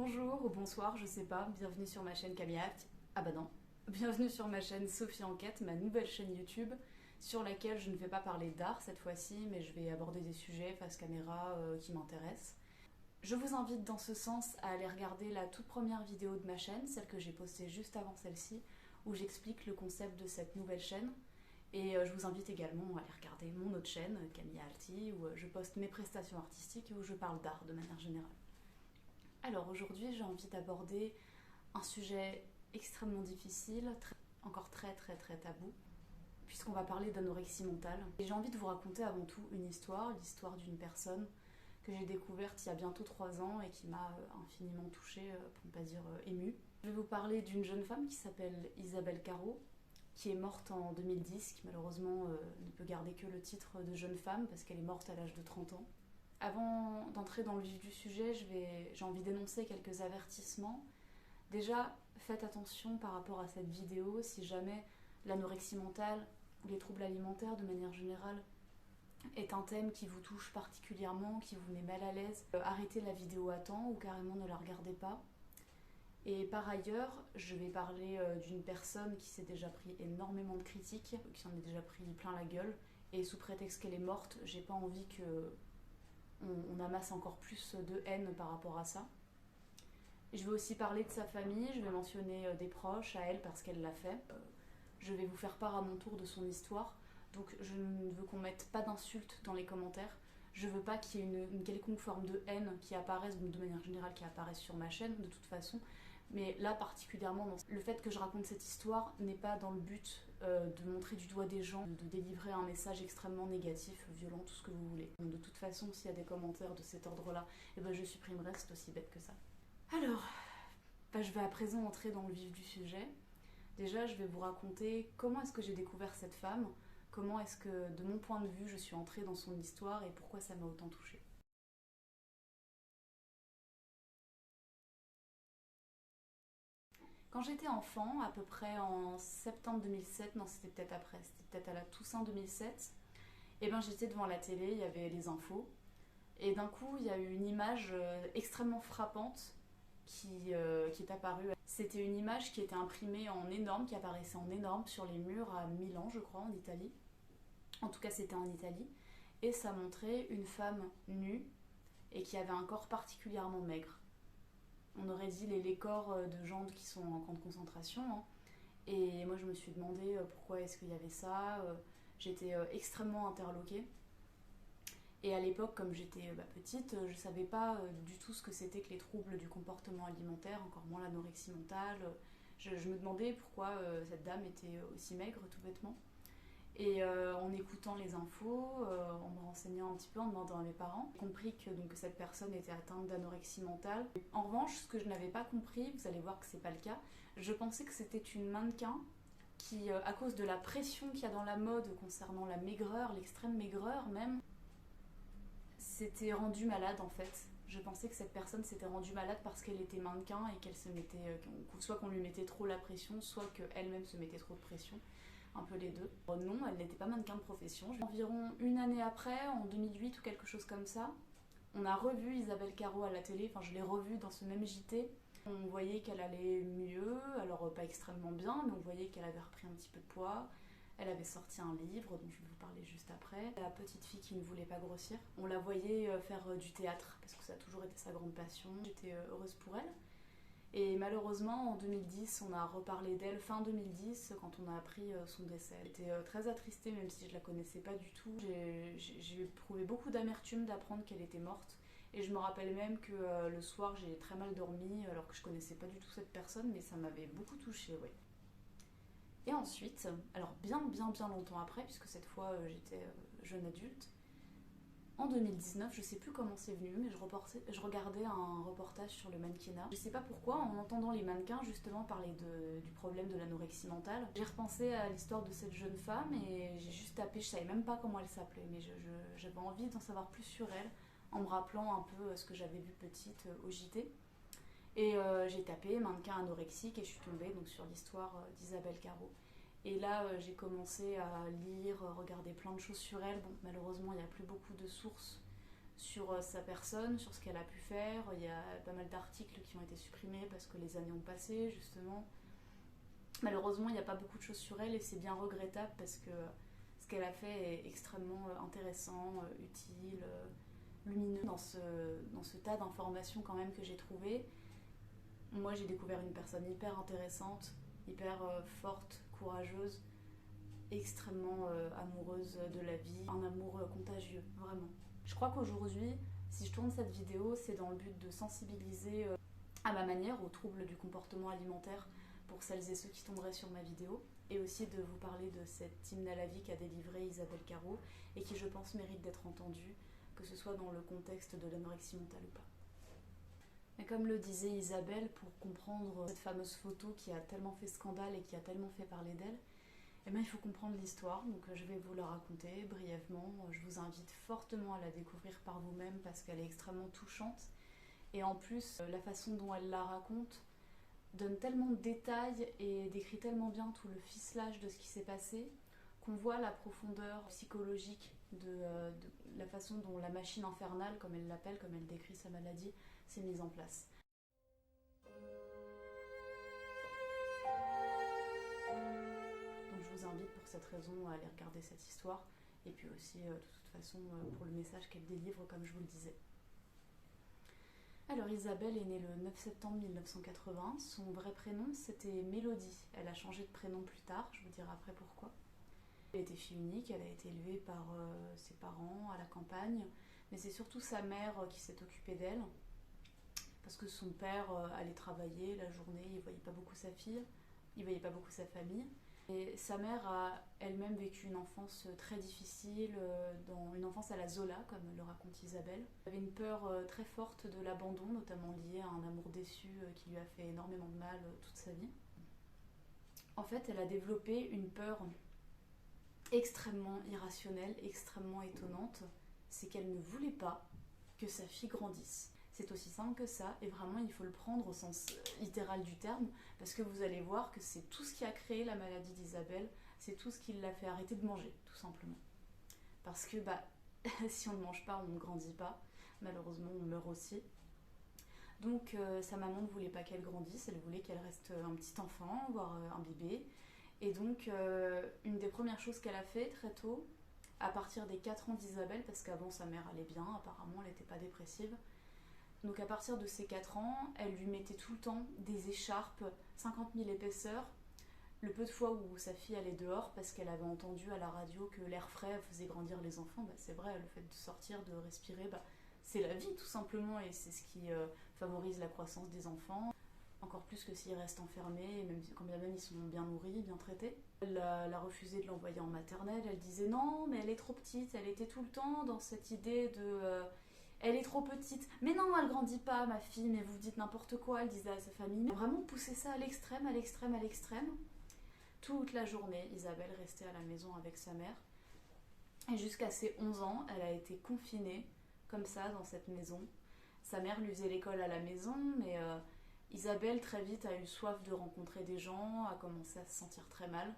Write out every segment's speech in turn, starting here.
Bonjour ou bonsoir, je sais pas, bienvenue sur ma chaîne Camilla. Ah bah non, bienvenue sur ma chaîne Sophie Enquête, ma nouvelle chaîne YouTube, sur laquelle je ne vais pas parler d'art cette fois-ci, mais je vais aborder des sujets face caméra qui m'intéressent. Je vous invite dans ce sens à aller regarder la toute première vidéo de ma chaîne, celle que j'ai postée juste avant celle-ci, où j'explique le concept de cette nouvelle chaîne. Et je vous invite également à aller regarder mon autre chaîne, Camilla Alti, où je poste mes prestations artistiques et où je parle d'art de manière générale. Alors aujourd'hui, j'ai envie d'aborder un sujet extrêmement difficile, encore très tabou, puisqu'on va parler d'anorexie mentale. Et j'ai envie de vous raconter avant tout une histoire, l'histoire d'une personne que j'ai découverte il y a bientôt 3 ans et qui m'a infiniment touchée, pour ne pas dire émue. Je vais vous parler d'une jeune femme qui s'appelle Isabelle Carrot, qui est morte en 2010, qui malheureusement ne peut garder que le titre de jeune femme parce qu'elle est morte à l'âge de 30 ans. Avant d'entrer dans le vif du sujet, j'ai envie d'énoncer quelques avertissements. Déjà, faites attention par rapport à cette vidéo, si jamais l'anorexie mentale ou les troubles alimentaires de manière générale est un thème qui vous touche particulièrement, qui vous met mal à l'aise, arrêtez la vidéo à temps ou carrément ne la regardez pas. Et par ailleurs, je vais parler d'une personne qui s'est déjà pris énormément de critiques, qui s'en est déjà pris plein la gueule, et sous prétexte qu'elle est morte, j'ai pas envie qu'on amasse encore plus de haine par rapport à ça. Je vais aussi parler de sa famille, je vais mentionner des proches à elle parce qu'elle l'a fait. Je vais vous faire part à mon tour de son histoire, donc je ne veux qu'on mette pas d'insultes dans les commentaires. Je veux pas qu'il y ait une quelconque forme de haine qui apparaisse, de manière générale qui apparaisse sur ma chaîne de toute façon. Mais là particulièrement, le fait que je raconte cette histoire n'est pas dans le but de montrer du doigt des gens, de délivrer un message extrêmement négatif, violent, tout ce que vous voulez. Donc, de toute façon, s'il y a des commentaires de cet ordre-là, eh ben, je supprimerai, c'est aussi bête que ça. Alors, je vais à présent entrer dans le vif du sujet. Déjà, je vais vous raconter comment est-ce que j'ai découvert cette femme, comment est-ce que, de mon point de vue, je suis entrée dans son histoire et pourquoi ça m'a autant touchée. Quand j'étais enfant, à peu près en septembre 2007, non c'était peut-être après, c'était peut-être à la Toussaint 2007, et ben j'étais devant la télé, il y avait les infos, et d'un coup il y a eu une image extrêmement frappante qui est apparue. C'était une image qui était imprimée en énorme, qui apparaissait en énorme sur les murs à Milan, je crois, en Italie. En tout cas c'était en Italie, et ça montrait une femme nue et qui avait un corps particulièrement maigre. On aurait dit les corps de gens qui sont en camp de concentration. Hein. Et moi, je me suis demandé pourquoi est-ce qu'il y avait ça. J'étais extrêmement interloquée. Et à l'époque, comme j'étais petite, je savais pas du tout ce que c'était que les troubles du comportement alimentaire, encore moins l'anorexie mentale. Je me demandais pourquoi cette dame était aussi maigre, tout bêtement. Et en écoutant les infos, en me renseignant un petit peu, en demandant à mes parents, j'ai compris que donc, cette personne était atteinte d'anorexie mentale. En revanche, ce que je n'avais pas compris, vous allez voir que c'est pas le cas, je pensais que c'était une mannequin qui, à cause de la pression qu'il y a dans la mode concernant la maigreur, l'extrême maigreur même, s'était rendue malade en fait. Je pensais que cette personne s'était rendue malade parce qu'elle était mannequin et qu'elle se mettait, soit qu'on lui mettait trop la pression, soit qu'elle-même se mettait trop de pression. Un peu les deux. Non, elle n'était pas mannequin de profession. Environ une année après, en 2008 ou quelque chose comme ça, on a revu Isabelle Carrot à la télé, enfin je l'ai revue dans ce même JT. On voyait qu'elle allait mieux, alors pas extrêmement bien, mais on voyait qu'elle avait repris un petit peu de poids. Elle avait sorti un livre, dont je vais vous parler juste après. La petite fille qui ne voulait pas grossir. On la voyait faire du théâtre, parce que ça a toujours été sa grande passion. J'étais heureuse pour elle. Et malheureusement, en 2010, on a reparlé d'elle fin 2010 quand on a appris son décès. J'étais très attristée, même si je la connaissais pas du tout. J'ai éprouvé beaucoup d'amertume d'apprendre qu'elle était morte. Et je me rappelle même que le soir, j'ai très mal dormi, alors que je connaissais pas du tout cette personne, mais ça m'avait beaucoup touchée, ouais. Et ensuite, alors bien longtemps après, puisque cette fois j'étais jeune adulte, en 2019, je sais plus comment c'est venu, mais je regardais un reportage sur le mannequinat. Je sais pas pourquoi, en entendant les mannequins justement parler du problème de l'anorexie mentale, j'ai repensé à l'histoire de cette jeune femme et j'ai juste tapé, je savais même pas comment elle s'appelait, mais j'avais envie d'en savoir plus sur elle, en me rappelant un peu ce que j'avais vu petite au JT. Et j'ai tapé mannequin anorexique et je suis tombée donc, sur l'histoire d'Isabelle Carrot. Et là, j'ai commencé à lire, regarder plein de choses sur elle. Bon, malheureusement, il n'y a plus beaucoup de sources sur sa personne, sur ce qu'elle a pu faire. Il y a pas mal d'articles qui ont été supprimés parce que les années ont passé, justement. Malheureusement, il n'y a pas beaucoup de choses sur elle et c'est bien regrettable parce que ce qu'elle a fait est extrêmement intéressant, utile, lumineux dans ce tas d'informations quand même que j'ai trouvé. Moi, j'ai découvert une personne hyper intéressante, hyper forte, courageuse, extrêmement amoureuse de la vie, un amour contagieux, vraiment. Je crois qu'aujourd'hui, si je tourne cette vidéo, c'est dans le but de sensibiliser à ma manière aux troubles du comportement alimentaire pour celles et ceux qui tomberaient sur ma vidéo, et aussi de vous parler de cet hymne à la vie qu'a délivré Isabelle Carrot et qui, je pense, mérite d'être entendu, que ce soit dans le contexte de l'anorexie mentale ou pas. Mais comme le disait Isabelle, pour comprendre cette fameuse photo qui a tellement fait scandale et qui a tellement fait parler d'elle, eh bien, il faut comprendre l'histoire, donc je vais vous la raconter brièvement. Je vous invite fortement à la découvrir par vous-même parce qu'elle est extrêmement touchante. Et en plus, la façon dont elle la raconte donne tellement de détails et décrit tellement bien tout le ficelage de ce qui s'est passé qu'on voit la profondeur psychologique de la façon dont la machine infernale, comme elle l'appelle, comme elle décrit sa maladie, s'est mise en place. Donc je vous invite pour cette raison à aller regarder cette histoire et puis aussi de toute façon pour le message qu'elle délivre, comme je vous le disais. Alors Isabelle est née le 9 septembre 1980, son vrai prénom c'était Mélodie, elle a changé de prénom plus tard, je vous dirai après pourquoi. Elle était fille unique, elle a été élevée par ses parents à la campagne, mais c'est surtout sa mère qui s'est occupée d'elle, parce que son père allait travailler la journée, il ne voyait pas beaucoup sa fille, il ne voyait pas beaucoup sa famille. Et sa mère a elle-même vécu une enfance très difficile, une enfance à la Zola, comme le raconte Isabelle. Elle avait une peur très forte de l'abandon, notamment liée à un amour déçu qui lui a fait énormément de mal toute sa vie. En fait, elle a développé une peur extrêmement irrationnelle, extrêmement étonnante, c'est qu'elle ne voulait pas que sa fille grandisse. C'est aussi simple que ça, et vraiment il faut le prendre au sens littéral du terme, parce que vous allez voir que c'est tout ce qui a créé la maladie d'Isabelle, c'est tout ce qui l'a fait arrêter de manger, tout simplement. Parce que si on ne mange pas, on ne grandit pas, malheureusement on meurt aussi. Donc sa maman ne voulait pas qu'elle grandisse, elle voulait qu'elle reste un petit enfant, voire un bébé. Et donc une des premières choses qu'elle a fait très tôt, à partir des 4 ans d'Isabelle, parce qu'avant sa mère allait bien, apparemment elle n'était pas dépressive, donc à partir de ses 4 ans, elle lui mettait tout le temps des écharpes 50 000 épaisseurs. Le peu de fois où sa fille allait dehors, parce qu'elle avait entendu à la radio que l'air frais faisait grandir les enfants, c'est vrai, le fait de sortir, de respirer, c'est la vie tout simplement, et c'est ce qui favorise la croissance des enfants. Encore plus que s'ils restent enfermés, même quand bien même ils sont bien nourris, bien traités. Elle a refusé de l'envoyer en maternelle, elle disait non, mais elle est trop petite, elle était tout le temps dans cette idée de... elle est trop petite. Mais non, elle grandit pas, ma fille, mais vous dites n'importe quoi, elle disait à sa famille. Mais vraiment pousser ça à l'extrême, à l'extrême, à l'extrême. Toute la journée, Isabelle restait à la maison avec sa mère. Et jusqu'à ses 11 ans, elle a été confinée, comme ça, dans cette maison. Sa mère lui faisait l'école à la maison, mais Isabelle, très vite, a eu soif de rencontrer des gens, a commencé à se sentir très mal.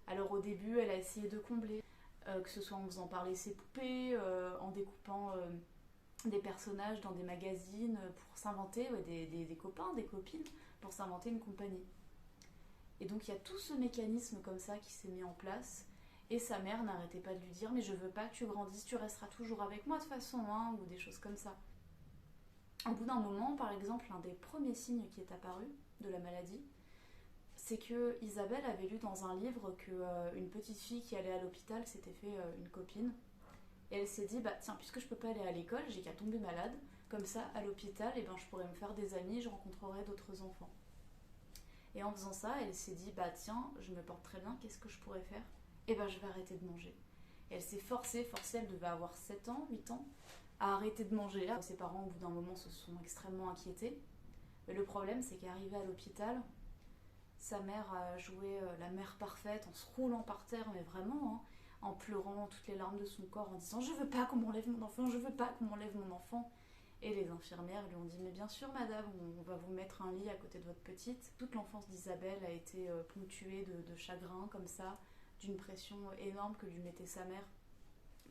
Alors au début, elle a essayé de combler, que ce soit en faisant parler ses poupées, en découpant... des personnages dans des magazines pour s'inventer des copains, des copines, pour s'inventer une compagnie. Et donc il y a tout ce mécanisme comme ça qui s'est mis en place, et sa mère n'arrêtait pas de lui dire mais je veux pas que tu grandisses, tu resteras toujours avec moi de toute façon, hein, ou des choses comme ça. Au bout d'un moment, par exemple, un des premiers signes qui est apparu de la maladie, c'est que Isabelle avait lu dans un livre qu'une petite fille qui allait à l'hôpital s'était fait une copine. Et elle s'est dit, tiens, puisque je peux pas aller à l'école, j'ai qu'à tomber malade, comme ça, à l'hôpital, je pourrais me faire des amis, je rencontrerai d'autres enfants. Et en faisant ça, elle s'est dit, tiens, je me porte très bien, qu'est-ce que je pourrais faire ? Je vais arrêter de manger. Et elle s'est forcée, elle devait avoir 7 ans, 8 ans, à arrêter de manger. Ses parents, au bout d'un moment, se sont extrêmement inquiétés. Mais le problème, c'est qu'arrivée à l'hôpital, sa mère a joué la mère parfaite en se roulant par terre, mais vraiment, hein, en pleurant toutes les larmes de son corps, en disant « Je veux pas qu'on m'enlève mon enfant, je veux pas qu'on m'enlève mon enfant ». Et les infirmières lui ont dit « Mais bien sûr madame, on va vous mettre un lit à côté de votre petite ». Toute l'enfance d'Isabelle a été ponctuée de chagrin comme ça, d'une pression énorme que lui mettait sa mère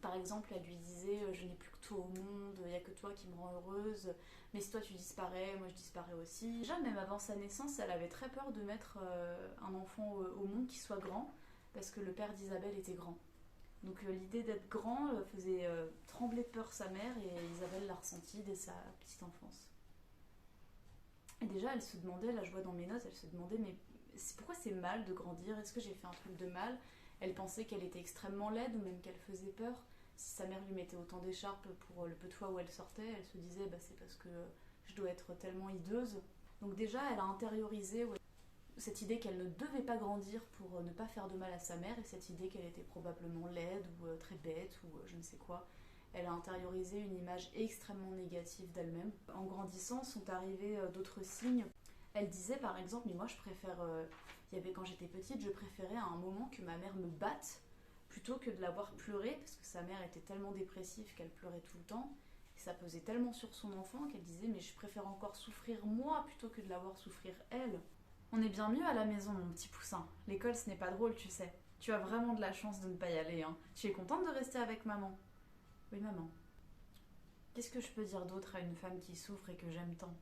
Par exemple, elle lui disait je n'ai plus que toi au monde, il n'y a que toi qui me rend heureuse, mais si toi tu disparais, moi je disparais aussi. Déjà, même avant sa naissance, elle avait très peur de mettre un enfant au monde qui soit grand, parce que le père d'Isabelle était grand. Donc l'idée d'être grand faisait trembler de peur sa mère, et Isabelle l'a ressenti dès sa petite enfance. Et déjà, elle se demandait, là je vois dans mes notes, elle se demandait mais pourquoi c'est mal de grandir? Est-ce que j'ai fait un truc de mal? Elle pensait qu'elle était extrêmement laide, ou même qu'elle faisait peur. Si sa mère lui mettait autant d'écharpes pour le peu de fois où elle sortait, elle se disait c'est parce que je dois être tellement hideuse. Donc déjà, elle a intériorisé cette idée qu'elle ne devait pas grandir pour ne pas faire de mal à sa mère, et cette idée qu'elle était probablement laide ou très bête ou je ne sais quoi. Elle a intériorisé une image extrêmement négative d'elle-même. En grandissant, sont arrivés d'autres signes. Elle disait par exemple, mais moi je préfère, quand j'étais petite, je préférais à un moment que ma mère me batte plutôt que de la voir pleurer, parce que sa mère était tellement dépressive qu'elle pleurait tout le temps, et ça pesait tellement sur son enfant qu'elle disait mais je préfère encore souffrir moi plutôt que de la voir souffrir elle. On est bien mieux à la maison, mon petit poussin. L'école ce n'est pas drôle, tu sais. Tu as vraiment de la chance de ne pas y aller, hein. Tu es contente de rester avec maman? Oui, maman. Qu'est-ce que je peux dire d'autre à une femme qui souffre et que j'aime tant?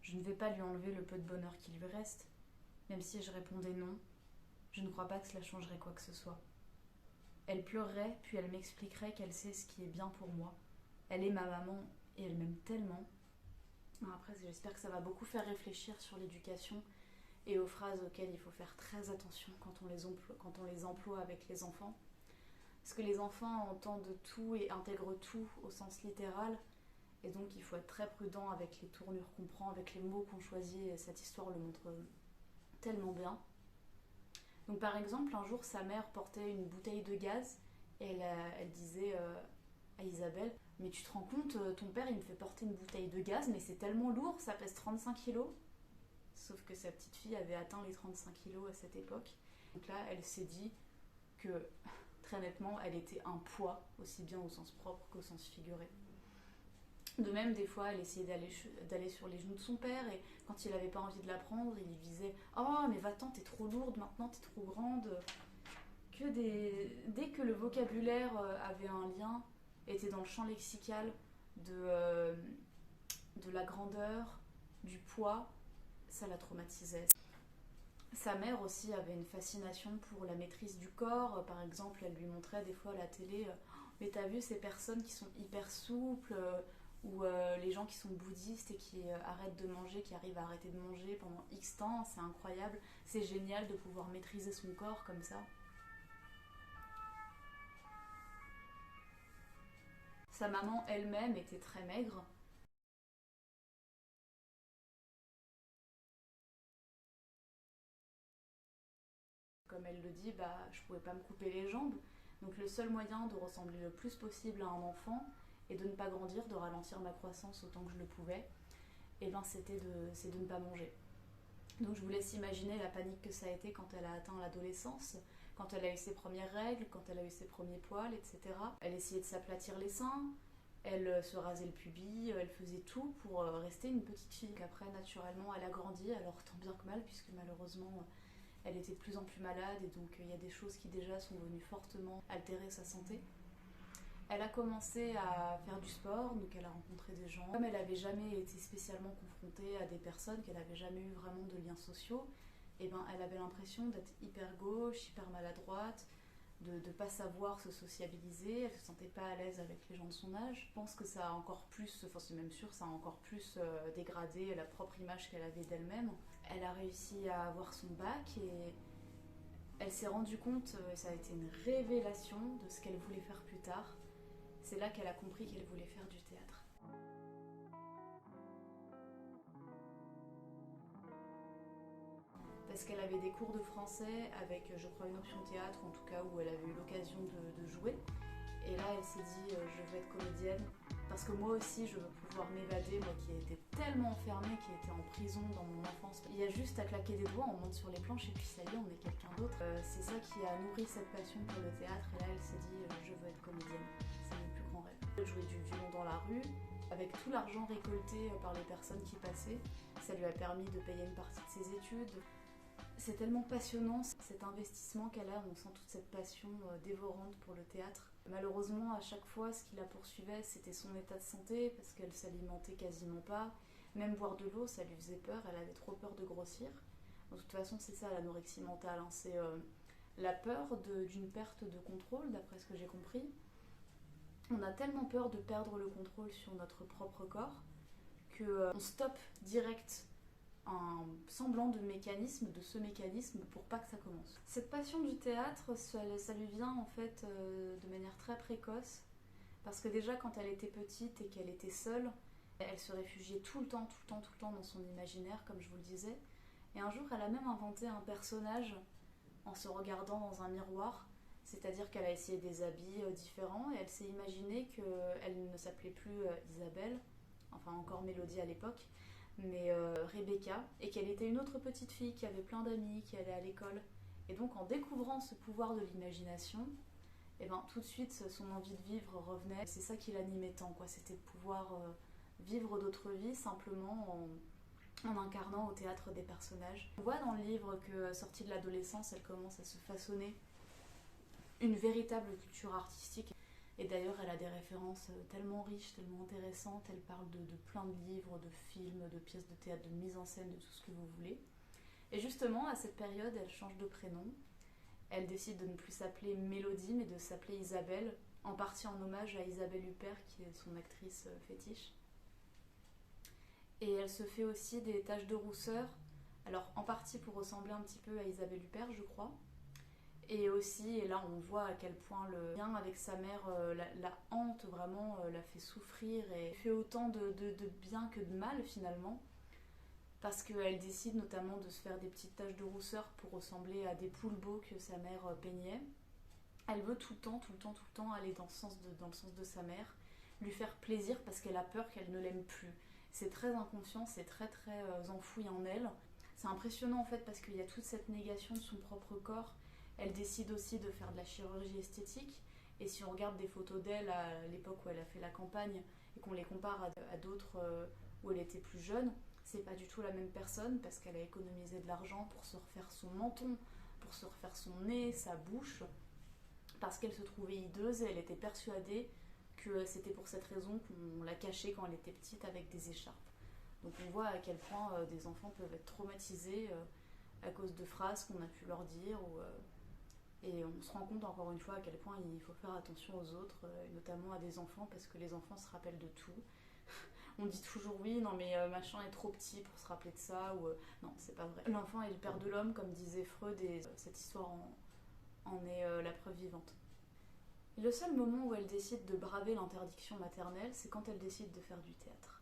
Je ne vais pas lui enlever le peu de bonheur qui lui reste. Même si je répondais non, je ne crois pas que cela changerait quoi que ce soit. Elle pleurerait, puis elle m'expliquerait qu'elle sait ce qui est bien pour moi. Elle est ma maman et elle m'aime tellement. Après, j'espère que ça va beaucoup faire réfléchir sur l'éducation et aux phrases auxquelles il faut faire très attention quand on les emploie avec les enfants. Parce que les enfants entendent tout et intègrent tout au sens littéral, et donc il faut être très prudent avec les tournures qu'on prend, avec les mots qu'on choisit, et cette histoire le montre tellement bien. Donc par exemple, un jour sa mère portait une bouteille de gaz, et elle disait à Isabelle mais tu te rends compte, ton père il me fait porter une bouteille de gaz, mais c'est tellement lourd, ça pèse 35 kilos. Sauf que sa petite fille avait atteint les 35 kilos à cette époque. Donc là, elle s'est dit que, très nettement, elle était un poids, aussi bien au sens propre qu'au sens figuré. De même, des fois, elle essayait d'aller sur les genoux de son père, et quand il n'avait pas envie de la prendre, il lui disait « Oh, mais va-t'en, t'es trop lourde, maintenant t'es trop grande ». Dès que le vocabulaire avait un lien, était dans le champ lexical de la grandeur, du poids, ça la traumatisait. Sa mère aussi avait une fascination pour la maîtrise du corps. Par exemple, elle lui montrait des fois à la télé mais t'as vu ces personnes qui sont hyper souples, ou les gens qui sont bouddhistes et qui arrêtent de manger, qui arrivent à arrêter de manger pendant X temps, c'est incroyable, c'est génial de pouvoir maîtriser son corps comme ça. Sa maman elle-même était très maigre. Comme elle le dit, je pouvais pas me couper les jambes. Donc le seul moyen de ressembler le plus possible à un enfant et de ne pas grandir, de ralentir ma croissance autant que je le pouvais, c'est de ne pas manger. Donc je vous laisse imaginer la panique que ça a été quand elle a atteint l'adolescence, quand elle a eu ses premières règles, quand elle a eu ses premiers poils, etc. Elle essayait de s'aplatir les seins, elle se rasait le pubis, elle faisait tout pour rester une petite fille. Après, naturellement, elle a grandi, alors tant bien que mal, puisque malheureusement, elle était de plus en plus malade, et donc il y a des choses qui déjà sont venues fortement altérer sa santé. Elle a commencé à faire du sport, donc elle a rencontré des gens. Comme elle n'avait jamais été spécialement confrontée à des personnes, qu'elle n'avait jamais eu vraiment de liens sociaux, elle avait l'impression d'être hyper gauche, hyper maladroite, de ne pas savoir se sociabiliser, elle ne se sentait pas à l'aise avec les gens de son âge. Je pense que ça a encore plus, enfin c'est même sûr, ça a encore plus dégradé la propre image qu'elle avait d'elle-même. Elle a réussi à avoir son bac, et elle s'est rendue compte, ça a été une révélation de ce qu'elle voulait faire plus tard. C'est là qu'elle a compris qu'elle voulait faire du théâtre. Parce qu'elle avait des cours de français avec, je crois, une option théâtre, en tout cas où elle avait eu l'occasion de jouer. Et là, elle s'est dit, je veux être comédienne, parce que moi aussi, je veux pouvoir m'évader, moi qui étais tellement enfermée, qui était en prison dans mon enfance. Il y a juste à claquer des doigts, on monte sur les planches, et puis ça y est, on est quelqu'un d'autre. C'est ça qui a nourri cette passion pour le théâtre, et là, elle s'est dit, je veux être comédienne. C'est mon plus grand rêve. Elle jouait du violon dans la rue, avec tout l'argent récolté par les personnes qui passaient. Ça lui a permis de payer une partie de ses études. C'est tellement passionnant cet investissement qu'elle a, on sent toute cette passion dévorante pour le théâtre. Malheureusement, à chaque fois, ce qui la poursuivait, c'était son état de santé, parce qu'elle s'alimentait quasiment pas. Même boire de l'eau, ça lui faisait peur, elle avait trop peur de grossir. De toute façon, c'est ça l'anorexie mentale, hein. C'est la peur d'une perte de contrôle, d'après ce que j'ai compris. On a tellement peur de perdre le contrôle sur notre propre corps qu'on stoppe direct un semblant de mécanisme, de ce mécanisme, pour pas que ça commence. Cette passion du théâtre, ça lui vient en fait de manière très précoce, parce que déjà quand elle était petite et qu'elle était seule, elle se réfugiait tout le temps dans son imaginaire, comme je vous le disais. Et un jour, elle a même inventé un personnage en se regardant dans un miroir, c'est-à-dire qu'elle a essayé des habits différents et elle s'est imaginé qu'elle ne s'appelait plus Isabelle, enfin encore Mélodie à l'époque, mais Rebecca, et qu'elle était une autre petite fille qui avait plein d'amis, qui allait à l'école. Et donc en découvrant ce pouvoir de l'imagination, et ben, tout de suite son envie de vivre revenait. C'est ça qui l'animait tant, quoi. C'était de pouvoir vivre d'autres vies simplement en incarnant au théâtre des personnages. On voit dans le livre que, sortie de l'adolescence, elle commence à se façonner une véritable culture artistique. Et d'ailleurs, elle a des références tellement riches, tellement intéressantes. Elle parle de plein de livres, de films, de pièces de théâtre, de mise en scène, de tout ce que vous voulez. Et justement, à cette période, elle change de prénom. Elle décide de ne plus s'appeler Mélodie, mais de s'appeler Isabelle, en partie en hommage à Isabelle Huppert, qui est son actrice fétiche. Et elle se fait aussi des taches de rousseur, alors en partie pour ressembler un petit peu à Isabelle Huppert, je crois. Et aussi, et là on voit à quel point le lien avec sa mère la hante vraiment, la fait souffrir et fait autant de bien que de mal finalement. Parce qu'elle décide notamment de se faire des petites taches de rousseur pour ressembler à des poules beaux que sa mère peignait. Elle veut tout le temps aller dans le sens de sa mère, lui faire plaisir parce qu'elle a peur qu'elle ne l'aime plus. C'est très inconscient, c'est très enfoui en elle. C'est impressionnant en fait parce qu'il y a toute cette négation de son propre corps. Elle décide aussi de faire de la chirurgie esthétique. Et si on regarde des photos d'elle à l'époque où elle a fait la campagne et qu'on les compare à d'autres où elle était plus jeune, c'est pas du tout la même personne parce qu'elle a économisé de l'argent pour se refaire son menton, pour se refaire son nez, sa bouche, parce qu'elle se trouvait hideuse et elle était persuadée que c'était pour cette raison qu'on la cachait quand elle était petite avec des écharpes. Donc on voit à quel point des enfants peuvent être traumatisés à cause de phrases qu'on a pu leur dire et on se rend compte encore une fois à quel point il faut faire attention aux autres, notamment à des enfants parce que les enfants se rappellent de tout. On dit toujours oui, non mais machin est trop petit pour se rappeler de ça, ou non, c'est pas vrai. L'enfant est le père de l'homme, comme disait Freud, et cette histoire en est la preuve vivante. Et le seul moment où elle décide de braver l'interdiction maternelle, c'est quand elle décide de faire du théâtre.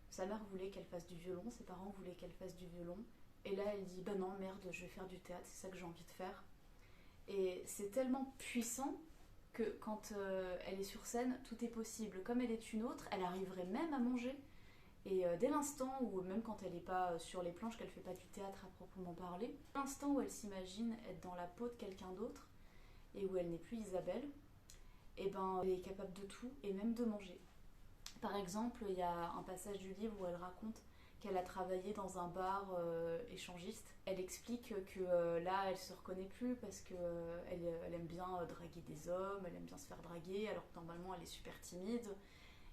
Sa mère voulait qu'elle fasse du violon, ses parents voulaient qu'elle fasse du violon, et là elle dit bah non, merde, je vais faire du théâtre, c'est ça que j'ai envie de faire. Et c'est tellement puissant que quand elle est sur scène, tout est possible. Comme elle est une autre, elle arriverait même à manger. Et dès l'instant où, même quand elle n'est pas sur les planches, qu'elle ne fait pas du théâtre à proprement parler, dès l'instant où elle s'imagine être dans la peau de quelqu'un d'autre et où elle n'est plus Isabelle, et ben elle est capable de tout et même de manger. Par exemple, il y a un passage du livre où elle raconte qu'elle a travaillé dans un bar échangiste. Elle explique que là, elle se reconnaît plus parce qu'elle aime bien draguer des hommes, elle aime bien se faire draguer, alors que normalement elle est super timide.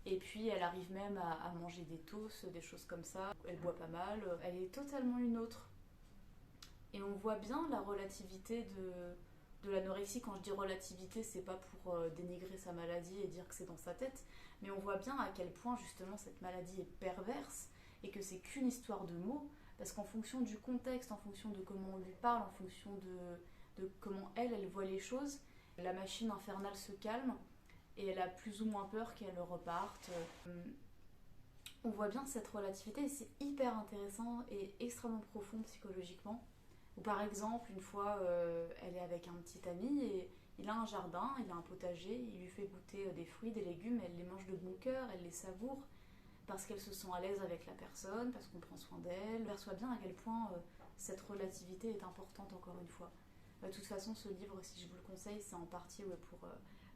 Et puis elle arrive même à manger des toasts, des choses comme ça. Elle boit pas mal, elle est totalement une autre. Et on voit bien la relativité de l'anorexie. Quand je dis relativité, c'est pas pour dénigrer sa maladie et dire que c'est dans sa tête, mais on voit bien à quel point justement cette maladie est perverse et que c'est qu'une histoire de mots, parce qu'en fonction du contexte, en fonction de comment on lui parle, en fonction de comment elle voit les choses, la machine infernale se calme et elle a plus ou moins peur qu'elle reparte. On voit bien cette relativité et c'est hyper intéressant et extrêmement profond psychologiquement. Ou par exemple, une fois, elle est avec un petit ami et il a un jardin, il a un potager, il lui fait goûter des fruits, des légumes, elle les mange de bon cœur, elle les savoure parce qu'elle se sent à l'aise avec la personne, parce qu'on prend soin d'elle. Elle perçoit bien à quel point cette relativité est importante encore une fois. De toute façon, ce livre, si je vous le conseille, c'est en partie pour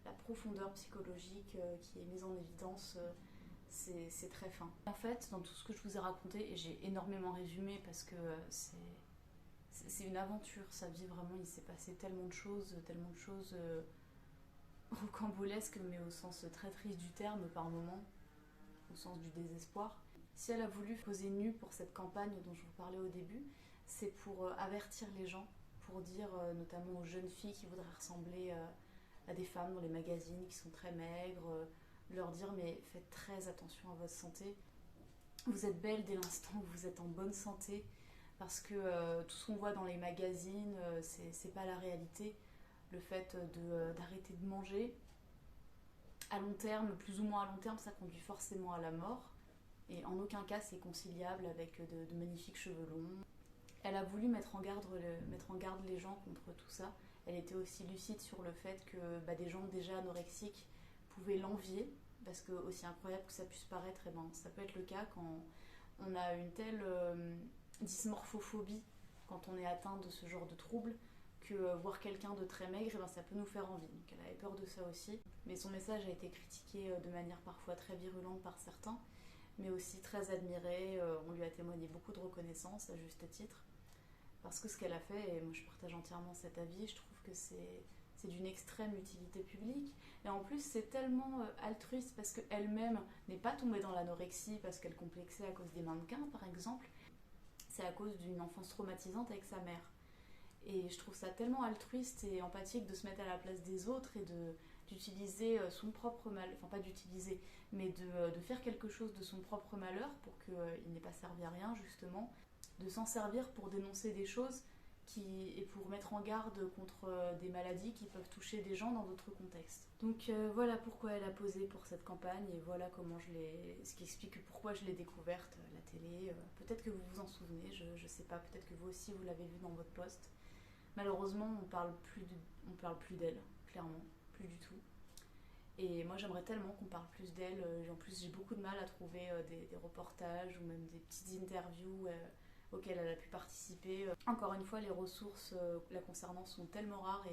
la profondeur psychologique qui est mise en évidence. C'est très fin. En fait, dans tout ce que je vous ai raconté, et j'ai énormément résumé parce que c'est c'est une aventure, sa vie vraiment, il s'est passé tellement de choses rocambolesques, mais au sens très triste du terme par moments, au sens du désespoir. Si elle a voulu poser nue pour cette campagne dont je vous parlais au début, c'est pour avertir les gens, pour dire notamment aux jeunes filles qui voudraient ressembler à des femmes dans les magazines qui sont très maigres, leur dire mais faites très attention à votre santé. Vous êtes belle dès l'instant où vous êtes en bonne santé, parce que tout ce qu'on voit dans les magazines, c'est pas la réalité. Le fait d'arrêter de manger, à long terme, plus ou moins à long terme, ça conduit forcément à la mort. Et en aucun cas c'est conciliable avec de magnifiques cheveux longs. Elle a voulu mettre en garde les gens contre tout ça. Elle était aussi lucide sur le fait que des gens déjà anorexiques pouvaient l'envier, parce que aussi incroyable que ça puisse paraître, ça peut être le cas quand on a une telle dysmorphophobie, quand on est atteint de ce genre de trouble, que voir quelqu'un de très maigre, ça peut nous faire envie. Donc elle avait peur de ça aussi. Mais son message a été critiqué de manière parfois très virulente par certains, mais aussi très admiré. On lui a témoigné beaucoup de reconnaissance, à juste titre, parce que ce qu'elle a fait, et moi je partage entièrement cet avis, je trouve que c'est d'une extrême utilité publique. Et en plus, c'est tellement altruiste, parce qu'elle-même n'est pas tombée dans l'anorexie parce qu'elle complexait à cause des mannequins, par exemple. C'est à cause d'une enfance traumatisante avec sa mère. Et je trouve ça tellement altruiste et empathique de se mettre à la place des autres et d'utiliser son propre malheur, enfin pas d'utiliser, mais de faire quelque chose de son propre malheur pour qu'il n'ait pas servi à rien, justement, de s'en servir pour dénoncer des choses et pour mettre en garde contre des maladies qui peuvent toucher des gens dans d'autres contextes. Donc voilà pourquoi elle a posé pour cette campagne, et voilà ce qui explique pourquoi je l'ai découverte à la télé. Peut-être que vous vous en souvenez, je sais pas, peut-être que vous aussi vous l'avez vu dans votre poste. Malheureusement, on parle plus d'elle, clairement, plus du tout. Et moi, j'aimerais tellement qu'on parle plus d'elle. En plus, j'ai beaucoup de mal à trouver des reportages ou même des petites interviews auxquelles elle a pu participer. Encore une fois, les ressources la concernant sont tellement rares,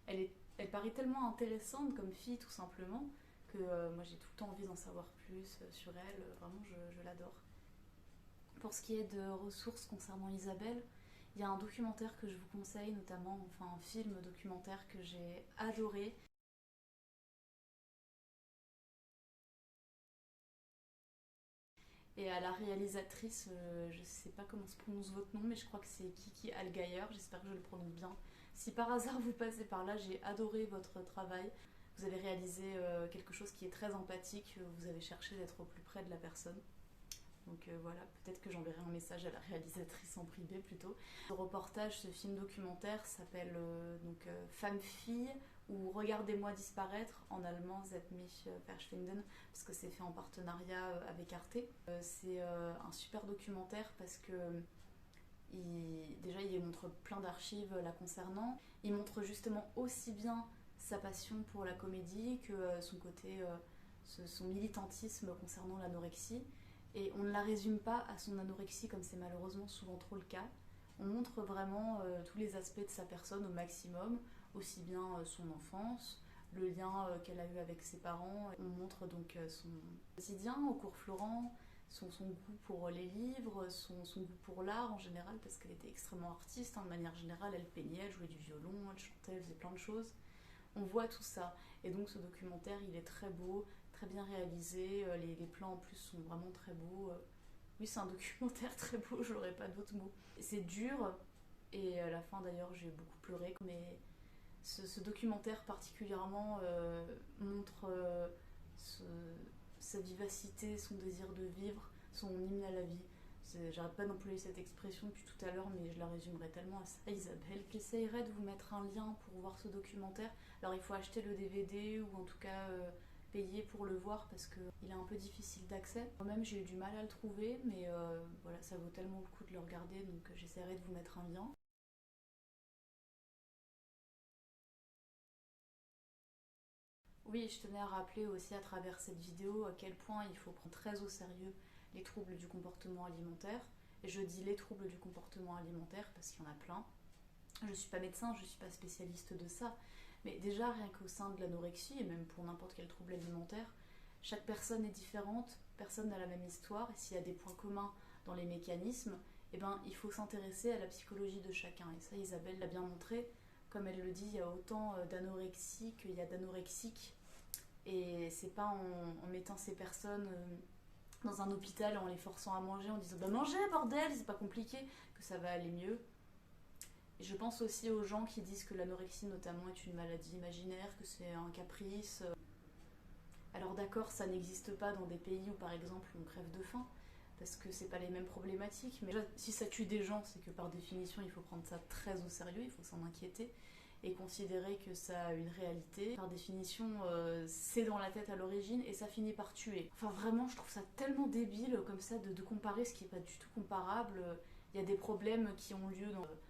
et elle paraît tellement intéressante comme fille, tout simplement, que moi, j'ai tout le temps envie d'en savoir plus sur elle. Vraiment, je l'adore. Pour ce qui est de ressources concernant Isabelle, il y a un documentaire que je vous conseille, notamment, enfin un film documentaire que j'ai adoré. Et à la réalisatrice, je sais pas comment se prononce votre nom, mais je crois que c'est Kiki Algayer, j'espère que je le prononce bien. Si par hasard vous passez par là, j'ai adoré votre travail. Vous avez réalisé quelque chose qui est très empathique, vous avez cherché d'être au plus près de la personne. Donc voilà, peut-être que j'enverrai un message à la réalisatrice en privé plutôt. Ce reportage, ce film documentaire s'appelle Femme-Fille ou Regardez-moi disparaître, en allemand Seht mich verschwinden, parce que c'est fait en partenariat avec Arte. C'est un super documentaire parce que déjà il montre plein d'archives la concernant. Il montre justement aussi bien sa passion pour la comédie que son côté, son militantisme concernant l'anorexie. Et on ne la résume pas à son anorexie comme c'est malheureusement souvent trop le cas. On montre vraiment tous les aspects de sa personne au maximum, aussi bien son enfance, le lien qu'elle a eu avec ses parents. On montre donc son quotidien au cours Florent, son goût pour les livres, son goût pour l'art en général, parce qu'elle était extrêmement artiste. De manière générale, elle peignait, elle jouait du violon, elle chantait, elle faisait plein de choses. On voit tout ça. Et donc ce documentaire, il est très beau, très bien réalisé. Les plans en plus sont vraiment très beaux. Oui, c'est un documentaire très beau, j'aurais pas d'autres mots. C'est dur, et à la fin d'ailleurs, j'ai beaucoup pleuré. Mais ce documentaire particulièrement montre sa vivacité, son désir de vivre, son hymne à la vie. J'arrête pas d'employer cette expression depuis tout à l'heure, mais je la résumerai tellement à ça, Isabelle. J'essayerai de vous mettre un lien pour voir ce documentaire. Alors il faut acheter le DVD ou en tout cas payer pour le voir parce qu'il est un peu difficile d'accès. Moi-même j'ai eu du mal à le trouver, mais voilà, ça vaut tellement le coup de le regarder, donc j'essaierai de vous mettre un lien. Oui, je tenais à rappeler aussi à travers cette vidéo à quel point il faut prendre très au sérieux les troubles du comportement alimentaire. Et je dis les troubles du comportement alimentaire parce qu'il y en a plein. Je ne suis pas médecin, je ne suis pas spécialiste de ça. Mais déjà, rien qu'au sein de l'anorexie, et même pour n'importe quel trouble alimentaire, chaque personne est différente, personne n'a la même histoire. Et s'il y a des points communs dans les mécanismes, eh ben, il faut s'intéresser à la psychologie de chacun. Et ça, Isabelle l'a bien montré. Comme elle le dit, il y a autant d'anorexie qu'il y a d'anorexiques. Et c'est pas en mettant ces personnes dans un hôpital, en les forçant à manger, en disant bah mangez bordel, c'est pas compliqué, que ça va aller mieux. Et je pense aussi aux gens qui disent que l'anorexie notamment est une maladie imaginaire, que c'est un caprice. Alors d'accord, ça n'existe pas dans des pays où par exemple on crève de faim, parce que c'est pas les mêmes problématiques, mais déjà, si ça tue des gens, c'est que par définition il faut prendre ça très au sérieux, il faut s'en inquiéter et considérer que ça a une réalité. Par définition, c'est dans la tête à l'origine et ça finit par tuer. Enfin vraiment, je trouve ça tellement débile comme ça de comparer ce qui n'est pas du tout comparable. Il y a des problèmes qui ont lieu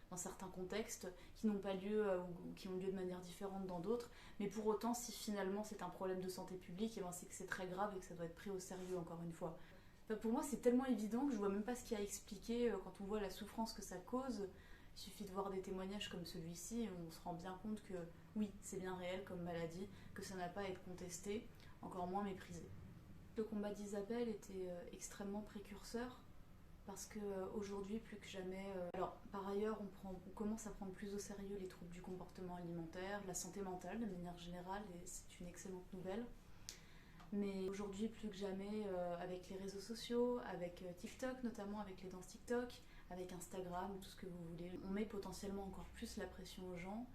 dans certains contextes, qui n'ont pas lieu ou qui ont lieu de manière différente dans d'autres. Mais pour autant, si finalement c'est un problème de santé publique, et ben c'est que c'est très grave et que ça doit être pris au sérieux encore une fois. Enfin, pour moi, c'est tellement évident que je vois même pas ce qu'il y a à expliquer quand on voit la souffrance que ça cause. Il suffit de voir des témoignages comme celui-ci et on se rend bien compte que oui, c'est bien réel comme maladie, que ça n'a pas à être contesté, encore moins méprisé. Le combat d'Isabelle était extrêmement précurseur parce qu'aujourd'hui, plus que jamais... Alors, par ailleurs, on commence à prendre plus au sérieux les troubles du comportement alimentaire, la santé mentale de manière générale, et c'est une excellente nouvelle. Mais aujourd'hui, plus que jamais, avec les réseaux sociaux, avec TikTok notamment, avec les danses TikTok, avec Instagram, tout ce que vous voulez, on met potentiellement encore plus la pression aux gens.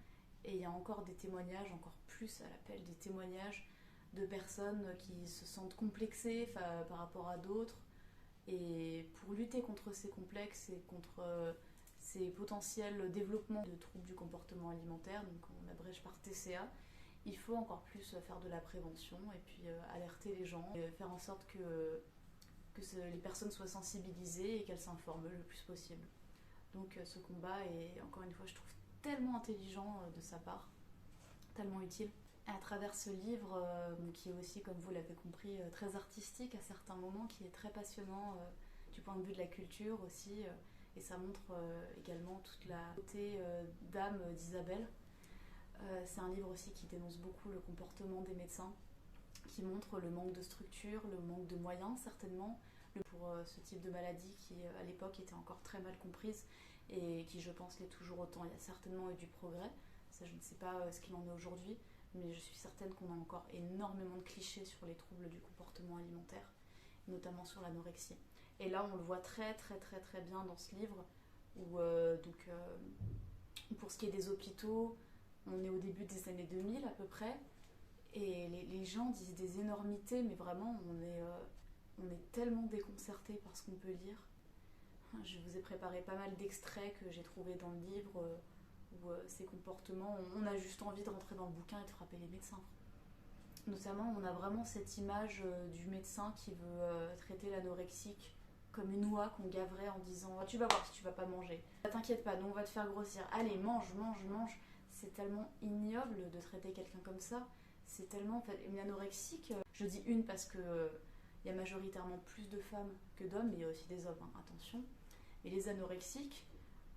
Et il y a encore des témoignages, encore plus à l'appel des témoignages de personnes qui se sentent complexées par rapport à d'autres. Et pour lutter contre ces complexes et contre ces potentiels développements de troubles du comportement alimentaire, donc on abrège par TCA, il faut encore plus faire de la prévention et puis alerter les gens, et faire en sorte que les personnes soient sensibilisées et qu'elles s'informent le plus possible. Donc ce combat est, encore une fois, je trouve tellement intelligent de sa part, tellement utile. À travers ce livre, qui est aussi, comme vous l'avez compris, très artistique à certains moments, qui est très passionnant du point de vue de la culture aussi, et ça montre également toute la beauté d'âme d'Isabelle. C'est un livre aussi qui dénonce beaucoup le comportement des médecins, qui montre le manque de structure, le manque de moyens certainement, pour ce type de maladie qui à l'époque était encore très mal comprise et qui je pense l'est toujours autant. Il y a certainement eu du progrès, ça je ne sais pas ce qu'il en est aujourd'hui, mais je suis certaine qu'on a encore énormément de clichés sur les troubles du comportement alimentaire, notamment sur l'anorexie. Et là on le voit très très très très bien dans ce livre, où pour ce qui est des hôpitaux, on est au début des années 2000 à peu près, et les gens disent des énormités, mais vraiment on est tellement déconcerté par ce qu'on peut lire. Je vous ai préparé pas mal d'extraits que j'ai trouvés dans le livre où ces comportements, on a juste envie de rentrer dans le bouquin et de frapper les médecins. Notamment, on a vraiment cette image du médecin qui veut traiter l'anorexique comme une oie qu'on gaverait en disant tu vas voir si tu vas pas manger. T'inquiète pas, nous on va te faire grossir. Allez, mange, mange, mange. C'est tellement ignoble de traiter quelqu'un comme ça. C'est tellement... En fait, une anorexique, je dis une parce que il y a majoritairement plus de femmes que d'hommes, mais il y a aussi des hommes, hein, attention. Et les anorexiques,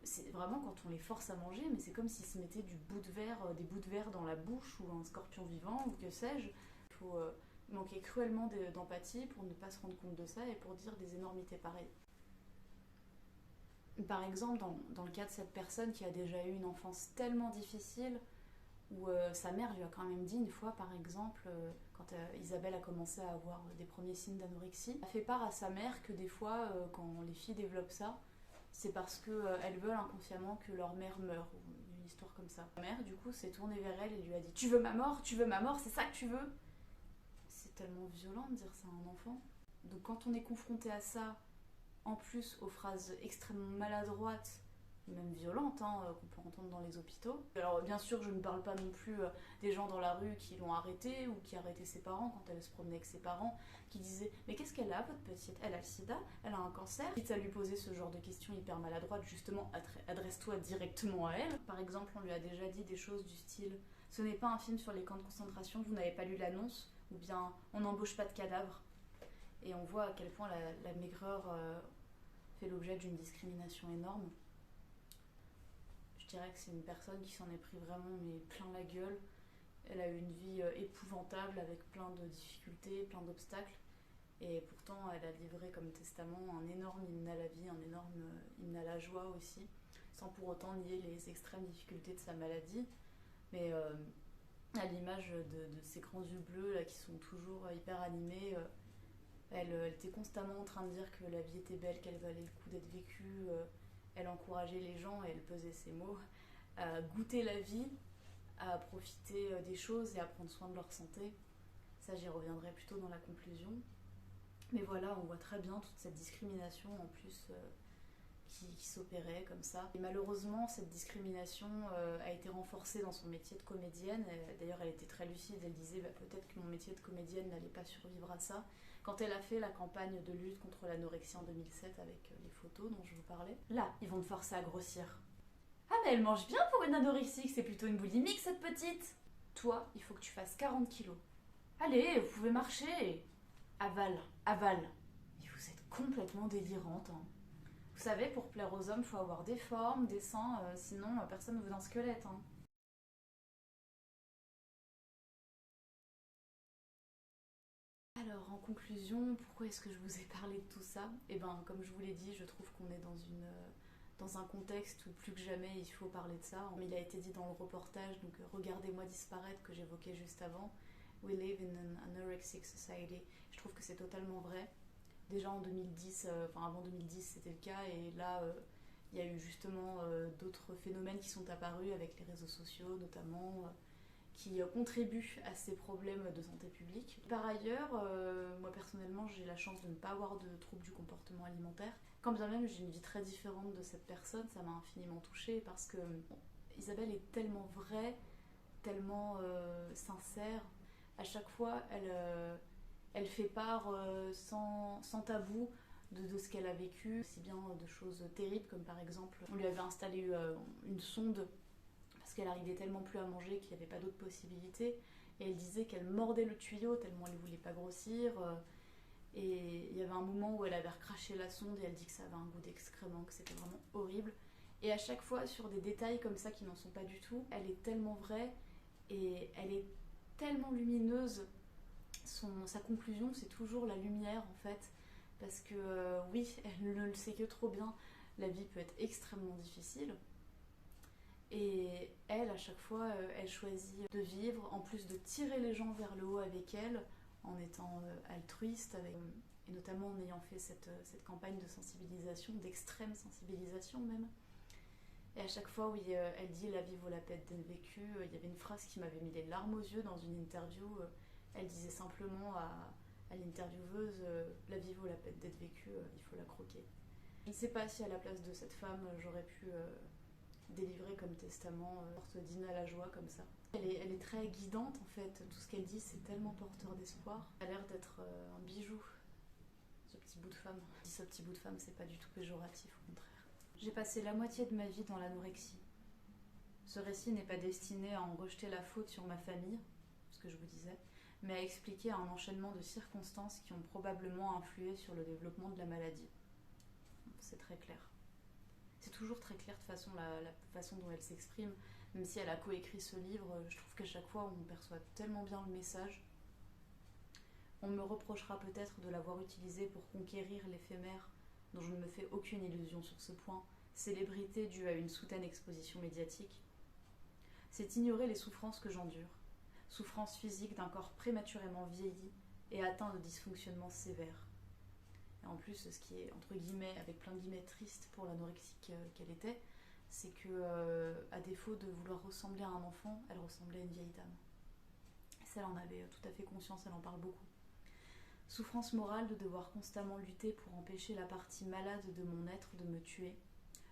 c'est vraiment quand on les force à manger, mais c'est comme s'ils se mettaient des bouts de verre dans la bouche, ou un scorpion vivant, ou que sais-je. Il faut manquer cruellement d'empathie pour ne pas se rendre compte de ça et pour dire des énormités pareilles. Par exemple, dans le cas de cette personne qui a déjà eu une enfance tellement difficile, où sa mère lui a quand même dit une fois, par exemple, quand Isabelle a commencé à avoir des premiers signes d'anorexie, elle a fait part à sa mère que des fois, quand les filles développent ça, c'est parce qu'elles veulent inconsciemment que leur mère meure, ou une histoire comme ça. La mère, du coup, s'est tournée vers elle et lui a dit « Tu veux ma mort ? Tu veux ma mort ? C'est ça que tu veux ?» C'est tellement violent de dire ça à un enfant. Donc quand on est confronté à ça, en plus aux phrases extrêmement maladroites, même violentes, qu'on peut entendre dans les hôpitaux. Alors bien sûr, je ne parle pas non plus des gens dans la rue qui l'ont arrêtée ou qui arrêtaient ses parents quand elle se promenait avec ses parents, qui disaient « Mais qu'est-ce qu'elle a, votre petite ? Elle a le sida ? Elle a un cancer ?» Quitte à lui poser ce genre de questions hyper maladroites, justement, adresse-toi directement à elle. Par exemple, on lui a déjà dit des choses du style « Ce n'est pas un film sur les camps de concentration, vous n'avez pas lu l'annonce ?» ou bien « On n'embauche pas de cadavres ?» Et on voit à quel point la maigreur fait l'objet d'une discrimination énorme. Je dirais que c'est une personne qui s'en est pris vraiment mais plein la gueule. Elle a eu une vie épouvantable avec plein de difficultés, plein d'obstacles. Et pourtant, elle a livré comme testament un énorme hymne à la vie, un énorme hymne à la joie aussi, sans pour autant nier les extrêmes difficultés de sa maladie. Mais à l'image de ces grands yeux bleus là, qui sont toujours hyper animés, elle était constamment en train de dire que la vie était belle, qu'elle valait le coup d'être vécue. Elle encourageait les gens, et elle pesait ses mots, à goûter la vie, à profiter des choses et à prendre soin de leur santé. Ça, j'y reviendrai plutôt dans la conclusion. Mais voilà, on voit très bien toute cette discrimination en plus qui s'opérait comme ça. Et malheureusement, cette discrimination a été renforcée dans son métier de comédienne. D'ailleurs, elle était très lucide, elle disait peut-être que mon métier de comédienne n'allait pas survivre à ça. Quand elle a fait la campagne de lutte contre l'anorexie en 2007 avec les photos dont je vous parlais, là, ils vont te forcer à grossir. Ah mais elle mange bien pour une anorexique, c'est plutôt une boulimique cette petite. Toi, il faut que tu fasses 40 kilos. Allez, vous pouvez marcher. Avale, avale. Mais vous êtes complètement délirante. Hein. Vous savez, pour plaire aux hommes, il faut avoir des formes, des seins, sinon personne ne veut d'un squelette. Hein. Alors, en conclusion, pourquoi est-ce que je vous ai parlé de tout ça? Eh ben, comme je vous l'ai dit, je trouve qu'on est dans un contexte où plus que jamais il faut parler de ça. Il a été dit dans le reportage, donc Regardez-moi disparaître que j'évoquais juste avant. We live in an anorexic society. Je trouve que c'est totalement vrai. Déjà en 2010, avant 2010 c'était le cas, et là il y a eu justement d'autres phénomènes qui sont apparus avec les réseaux sociaux notamment, qui contribuent à ces problèmes de santé publique. Par ailleurs, moi personnellement j'ai la chance de ne pas avoir de troubles du comportement alimentaire. Quand bien même j'ai une vie très différente de cette personne, ça m'a infiniment touchée parce que Isabelle est tellement vraie, tellement sincère. À chaque fois, elle fait part sans tabou de ce qu'elle a vécu, aussi bien de choses terribles comme par exemple, on lui avait installé une sonde parce qu'elle arrivait tellement plus à manger qu'il n'y avait pas d'autre possibilité. Et elle disait qu'elle mordait le tuyau tellement elle ne voulait pas grossir. Et il y avait un moment où elle avait recraché la sonde et elle dit que ça avait un goût d'excrément, que c'était vraiment horrible. Et à chaque fois, sur des détails comme ça qui n'en sont pas du tout, elle est tellement vraie et elle est tellement lumineuse. Sa conclusion, c'est toujours la lumière en fait. Parce que oui, elle ne le sait que trop bien, la vie peut être extrêmement difficile. Et elle, à chaque fois, elle choisit de vivre, en plus de tirer les gens vers le haut avec elle, en étant altruiste, et notamment en ayant fait cette campagne de sensibilisation, d'extrême sensibilisation même. Et à chaque fois, oui, elle dit la vie vaut la peine d'être vécue. Il y avait une phrase qui m'avait mis les larmes aux yeux dans une interview. Elle disait simplement à l'intervieweuse la vie vaut la peine d'être vécue, il faut la croquer. Je ne sais pas si à la place de cette femme, j'aurais pu délivrer comme testament sorte d'hymne à la joie comme ça. Elle est très guidante en fait. Tout ce qu'elle dit, c'est tellement porteur d'espoir. Elle a l'air d'être un bijou, ce petit bout de femme. Si ce petit bout de femme, c'est pas du tout péjoratif, au contraire. J'ai passé la moitié de ma vie dans l'anorexie. Ce récit n'est pas destiné à en rejeter la faute sur ma famille, ce que je vous disais, mais à expliquer un enchaînement de circonstances qui ont probablement influé sur le développement de la maladie. C'est très clair. C'est toujours très clair de façon la façon dont elle s'exprime, même si elle a coécrit ce livre, je trouve qu'à chaque fois on perçoit tellement bien le message. On me reprochera peut-être de l'avoir utilisé pour conquérir l'éphémère, dont je ne me fais aucune illusion sur ce point, célébrité due à une soudaine exposition médiatique. C'est ignorer les souffrances que j'endure, souffrances physiques d'un corps prématurément vieilli et atteint de dysfonctionnements sévères. Et en plus, ce qui est, entre guillemets, avec plein de guillemets triste pour l'anorexique qu'elle était, c'est que, à défaut de vouloir ressembler à un enfant, elle ressemblait à une vieille dame. Et ça, elle en avait tout à fait conscience, elle en parle beaucoup. Souffrance morale de devoir constamment lutter pour empêcher la partie malade de mon être de me tuer.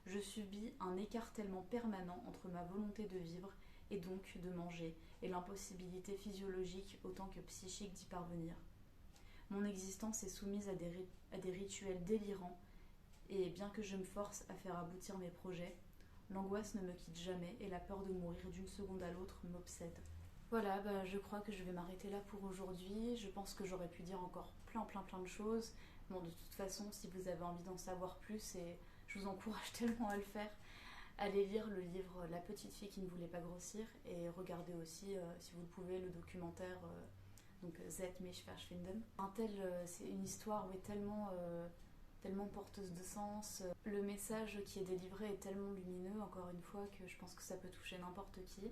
Je subis un écartèlement permanent entre ma volonté de vivre et donc de manger, et l'impossibilité physiologique autant que psychique d'y parvenir. Mon existence est soumise à des rituels délirants, et bien que je me force à faire aboutir mes projets, l'angoisse ne me quitte jamais et la peur de mourir d'une seconde à l'autre m'obsède. Voilà, je crois que je vais m'arrêter là pour aujourd'hui. Je pense que j'aurais pu dire encore plein de choses. Bon, de toute façon, si vous avez envie d'en savoir plus, et je vous encourage tellement à le faire, allez lire le livre La petite fille qui ne voulait pas grossir, et regardez aussi, si vous le pouvez, le documentaire donc Zet mich verschwinden. C'est une histoire où est tellement porteuse de sens. Le message qui est délivré est tellement lumineux, encore une fois, que je pense que ça peut toucher n'importe qui.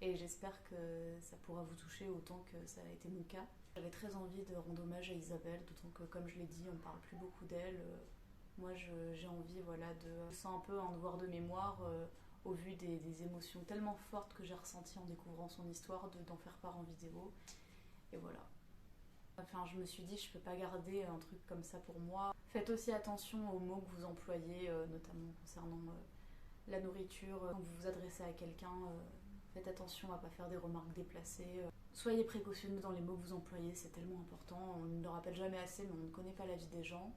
Et j'espère que ça pourra vous toucher autant que ça a été mon cas. J'avais très envie de rendre hommage à Isabelle, d'autant que, comme je l'ai dit, on ne parle plus beaucoup d'elle. Moi, j'ai envie, voilà, je sens un peu un devoir de mémoire au vu des émotions tellement fortes que j'ai ressenties en découvrant son histoire, d'en faire part en vidéo. Et voilà. Enfin, je me suis dit, je peux pas garder un truc comme ça pour moi. Faites aussi attention aux mots que vous employez, notamment concernant la nourriture. Quand vous vous adressez à quelqu'un, faites attention à pas faire des remarques déplacées. Soyez précautionneux dans les mots que vous employez, c'est tellement important. On ne le rappelle jamais assez, mais on ne connaît pas la vie des gens.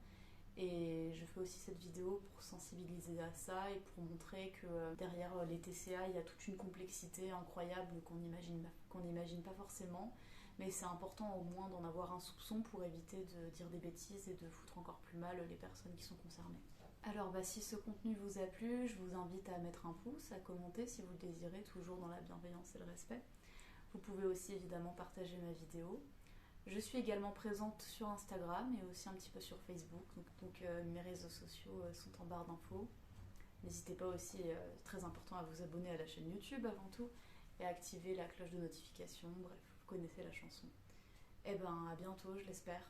Et je fais aussi cette vidéo pour sensibiliser à ça et pour montrer que derrière les TCA, il y a toute une complexité incroyable qu'on n'imagine pas forcément. Mais c'est important au moins d'en avoir un soupçon pour éviter de dire des bêtises et de foutre encore plus mal les personnes qui sont concernées. Alors si ce contenu vous a plu, je vous invite à mettre un pouce, à commenter si vous le désirez, toujours dans la bienveillance et le respect. Vous pouvez aussi évidemment partager ma vidéo. Je suis également présente sur Instagram et aussi un petit peu sur Facebook, donc mes réseaux sociaux sont en barre d'infos. N'hésitez pas aussi, très important, à vous abonner à la chaîne YouTube avant tout et à activer la cloche de notification, bref, vous connaissez la chanson. À bientôt, je l'espère.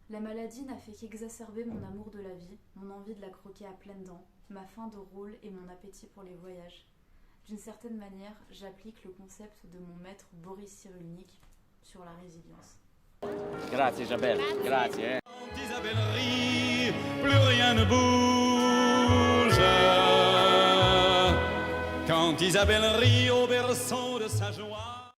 La maladie n'a fait qu'exacerber mon amour de la vie, mon envie de la croquer à pleines dents, ma faim de rôle et mon appétit pour les voyages. D'une certaine manière, j'applique le concept de mon maître Boris Cyrulnik sur la résilience. Grazie Isabelle, grazie. Quand Isabelle rit, plus rien ne bouge. Quand Isabelle rit au berceau de sa joie.